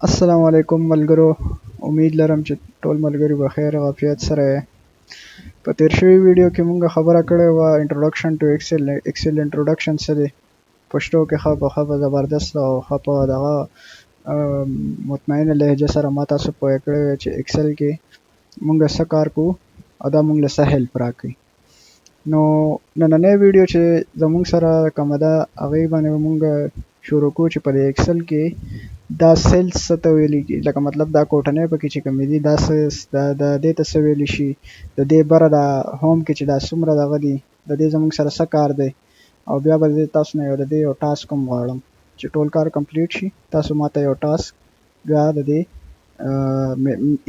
السلام علیکم ملګرو. امید لرم چې ټول ملګري په خیر او عافیت سره یې. په تیر شوي ویډیو کې مونږ خبره کړې وه انټروډکشن ټو ایکسل انټروډکشن څه دی. پښتو کې ښه په زبردست او ښه په دغه مطمئنه لهجه سره ما تاسو پوه کړی وی چې ایکسل کې مونږ څه کار کوو او دا مونږ له څه هیلپ راکوي. نو نننۍ ویډیو چې زمونږ سره کومه ده هغې باندې به مونږ شروع کوو چې په دې ایکسل کې دا سیلز څه ته ویلی لکه مطلب دا کوټنۍ پکې چې کومې دي دا د دې ته څه ویلی شي، د دې بره دا هوم کې چې دا څومره دغه دي د دې زمونږ سره څه کار دی. او بیا به زه تاسو نه د دې یو ټاسک هم غواړم چې ټول کار کمپلیټ شي. تاسو ماته یو ټاسک بیا د دې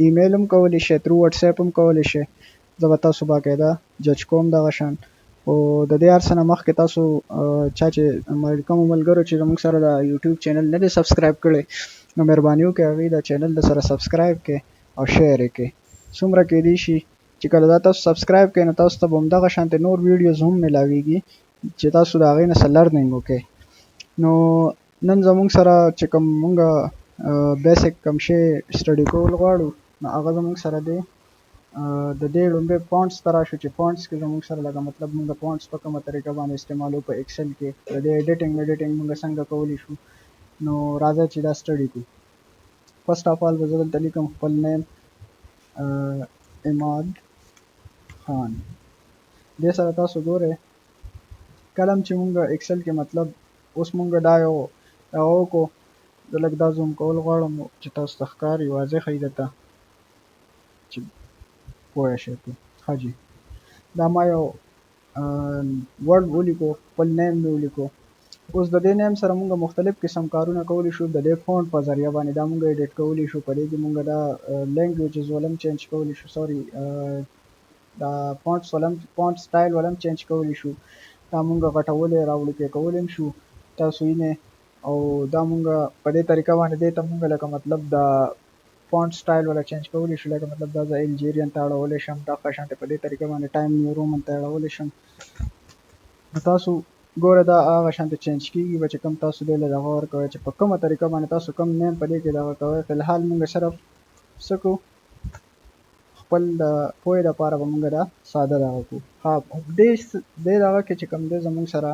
ایمیل هم کولی شئ، تھرو واتس اپ هم کولی شئ. زه به تاسو باقاعده جج کوم دغه شان. خو د دې هر څه نه مخکې تاسو چا چې کومو ملګرو چې زموږ سره د یوټیوب چینل نه دی سبسکرایب کړی نو مهرباني وکړئ هغوی د چینل د سره سبسکرایب کړئ او شیر یې کړئ. څومره کیدی شي چې کله دا تاسو سبسکرایب کړئ نو تاسو ته به همدغه شانتې نور ویډیوز هم میلاویږي چې تاسو د هغې نه څه لرنینګ وکړئ. نو نن زموږ سره چې کوم مونږ بیسک کوم شی سټډي کول غواړو نو هغه زموږ سره دی د دې لومړی فونټس ته راشو چې فونټس کې زموږ سره لکه مطلب مونږ فونټس په کومه طریقه باندې استعمالو په ایکسل کې د دې ایډیټینګ مونږ څنګه کولی شو. نو راځئ چې دا سټډي کړو. فرسٹ آف آل به زه دلته لیکم خپل نیم اماد خان. دې سره تاسو ګورئ کلم چې مونږ ایکسل کې مطلب اوس مونږ دا یو هغه وکړو. زه لږ دا زوم کول غواړم چې تاسو ته ښکاري واضح ښي درته چې پوه شئ پرې. ښه جي دا ما یو ورډ ولیکو، خپل نیم مې ولیکو. اوس د دې نیم سره مونږ مختلف قسم کارونه کولی شو د دې فونټ په ذریعه باندې دا مونږ ایډیټ کولی شو. په دې کې مونږ دا لینګویجز ولم چینج کولی شو، سوري دا فونټ سټایل ولم چینج کولی شو. دا مونږ غټولی راوړوکی کولی هم شو تاسو وینئ. او دا مونږ په دې طریقه باندې دې ته مونږ لکه مطلب دا فونټ سټایل ولا چینج کولی شو. لکه مطلب دا زه الجیرین ته اړولی شم، دا قشانتې په دې طریقه باندې ټایم نیو رومن ته اړولی شم. نو تاسو ګوره دا هغه شانتې چینج کېږي به چې کوم تاسو دې له دغه ورکوئ چې په کومه طریقه باندې تاسو کوم نیم په دې کې دغه کوئ. فلحال مونږ صرف څه کوو خپل د پوهې دپاره به مونږ دا ساده دغه کوو. ها دې دغه کې چې کوم دی زمونږ سره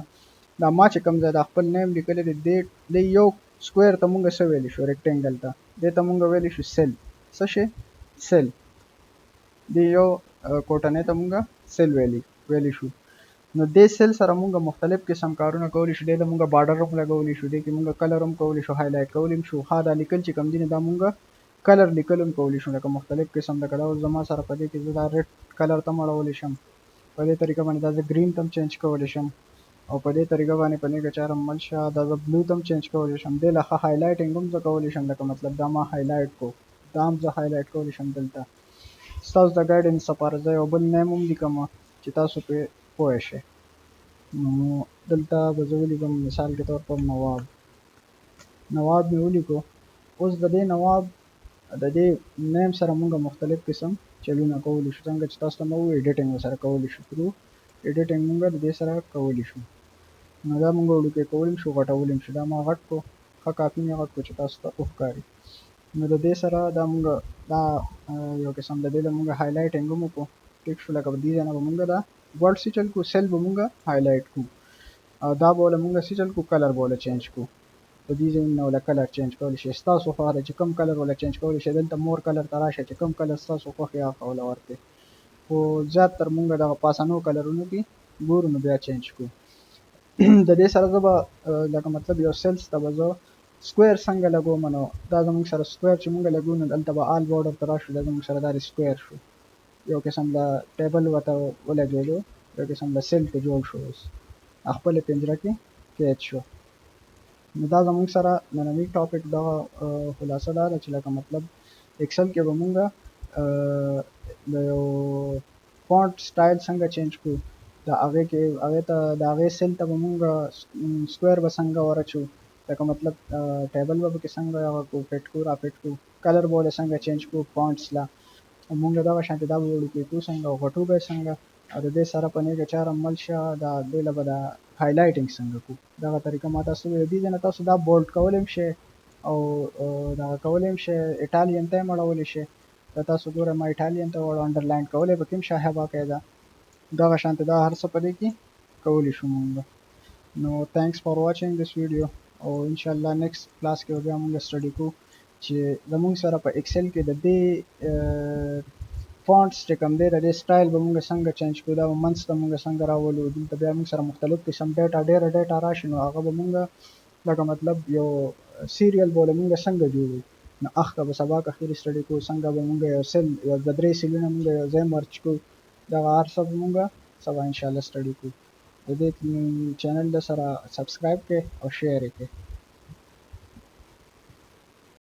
دا ما چې کوم ځای دا خپل نیم لیکلی دی دې یو سکویر ته مونږ څه ویلی شو، ریکټینګل ته دې ته مونږ ویلی شو سیل. څه شی؟ سیل. دې یو کوټنۍ ته مونږ سیل ویلی شو. نو دې سیل سره مونږ مختلف قسم کارونه کولی شو. دې ته مونږ بارډر هم لګولی شو، دې کې مونږ کلر هم کولی شو، هایلایټ کولی هم شو. ها دا لیکل چې کوم دي دا مونږ کلر لیکل هم کولی شو لکه مختلف قسم لکه دا اوس زما سره په دې کې زه دا ریډ کلر ته هم اړولی شم. په دې طریقه باندې دا زه ګرین ته هم چینج کولی شم او په دې طریقه باندې په نیګه چاره مل شه دا زه بلو ته هم چینج کولی شم. دې له ښه هایلایټینګ هم زه کولی شم لکه مطلب دا ما هایلایټ کو، دا هم زه هایلایټ کولی شم. دلته ستاسو د ګایډنس لپاره زه یو بل نیم هم لیکم چې تاسو پرې پوه شئ. نو دلته به زه ولیکم مثال کے طور پر نواب مې ولیکو. اوس د دې نواب د دې نیم سره مونږ مختلف قسم چلونه کولی شو. څنګه چې تاسو ته مې وویل ایډیټینګ ورسره کولی شو، تھرو ایډیټینګ مونږ د دې سره کولی شو. نو دا مونږ وړوکی کولی شو، غټولی شو. دا ما غټ کو، ښه کافي مې غټ کو چې تاسو ته وښکاري. نو د دې سره دا مونږ دا یو قسم د دې له مونږ هایلایټینګ هم وکړو. ټیک شو. لکه دې ځای نه به مونږ دا ورډ څه چل کو، سیل به مونږ هایلایټ کو او دا به وله مونږ څه چل کو، کلر به وله چینج کو. په دې ځای نه وله کلر چینج کولی شئ. ستاسو خوښه ده چې کوم کلر وله چینج کولی شئ. دلته مور کلر ته راشه چې کوم کلر ستاسو خوښ یې هغه وله ورکړئ. خو زیاتر مونږ دغه پاسنو کلرونو کې ګورو نو بیا چینج کو. د دې سره زه به لکه مطلب یو سیلز ته به زه سکویر څنګه لګوم. نو دا زموږ سره سکویر چې مونږ لګو نو دلته به آل بورډر ته راشو. دا زموږ سره دا سکویر شو، یو قسم د ټیبل ورته ولګېدو، یو قسم د سیل ته جوړ شو. اوس خپلې پنجره کې قید شو. نو دا زموږ سره نننی ټاپک دغه خلاصه دا ده چې لکه مطلب ایکسل کې به مونږ د یو فونټ سټایل څنګه چینج کړو. د هغې کې هغې ته د هغې سیل ته به مونږ سکویر به څنګه ورچو، لکه مطلب ټیبل به پکې څنګه هغه کړو، فټ کړو رافټ کړو. کلر به ولې څنګه چینج کړو فونټس له مونږ دغه شانتې دا به وړوکی کړو څنګه او غټو به یې څنګه. او د دې سره په نیګه چاره مل شه دا دې له به د هایلایټینګ څنګه کړو. دغه طریقه ما تاسو وویل. دې ځای نه تاسو دا بولډ کولی هم شئ او دغه کولی هم شئ ایټالین ته یې هم اړولی شئ. که تاسو ګورئ ما ایټالین ته واړو انډرلاین کولی پکې هم شاه باقاعده دغه شانته دا هر څه په دې کې کولی شو مونږ. نو thanks for watching this video او انشاءالله next class کې به بیا مونږ سټډي کوو چې زمونږ سره په ایکسل کې د دې فونټس چې کوم دی د دې سټایل به مونږ څنګه چینج کړو، دا به منځ ته مونږ څنګه راولو، دلته بیا مونږ سره مختلف قسم ډیټا ډېره ډیټا راشي نو هغه به مونږ لکه مطلب یو سیریل به له مونږ څنګه جوړو، نو هغه به سبا اخري سټډي کوو څنګه به مونږ یو سیل یا د درې سیلونه مونږ یو ځای مرج کړو، دغه هر څه به مونږ سبا انشاءالله سټډي کوو. د دې چینل د سره سبسکرایب کړئ او شیر یې کړئ.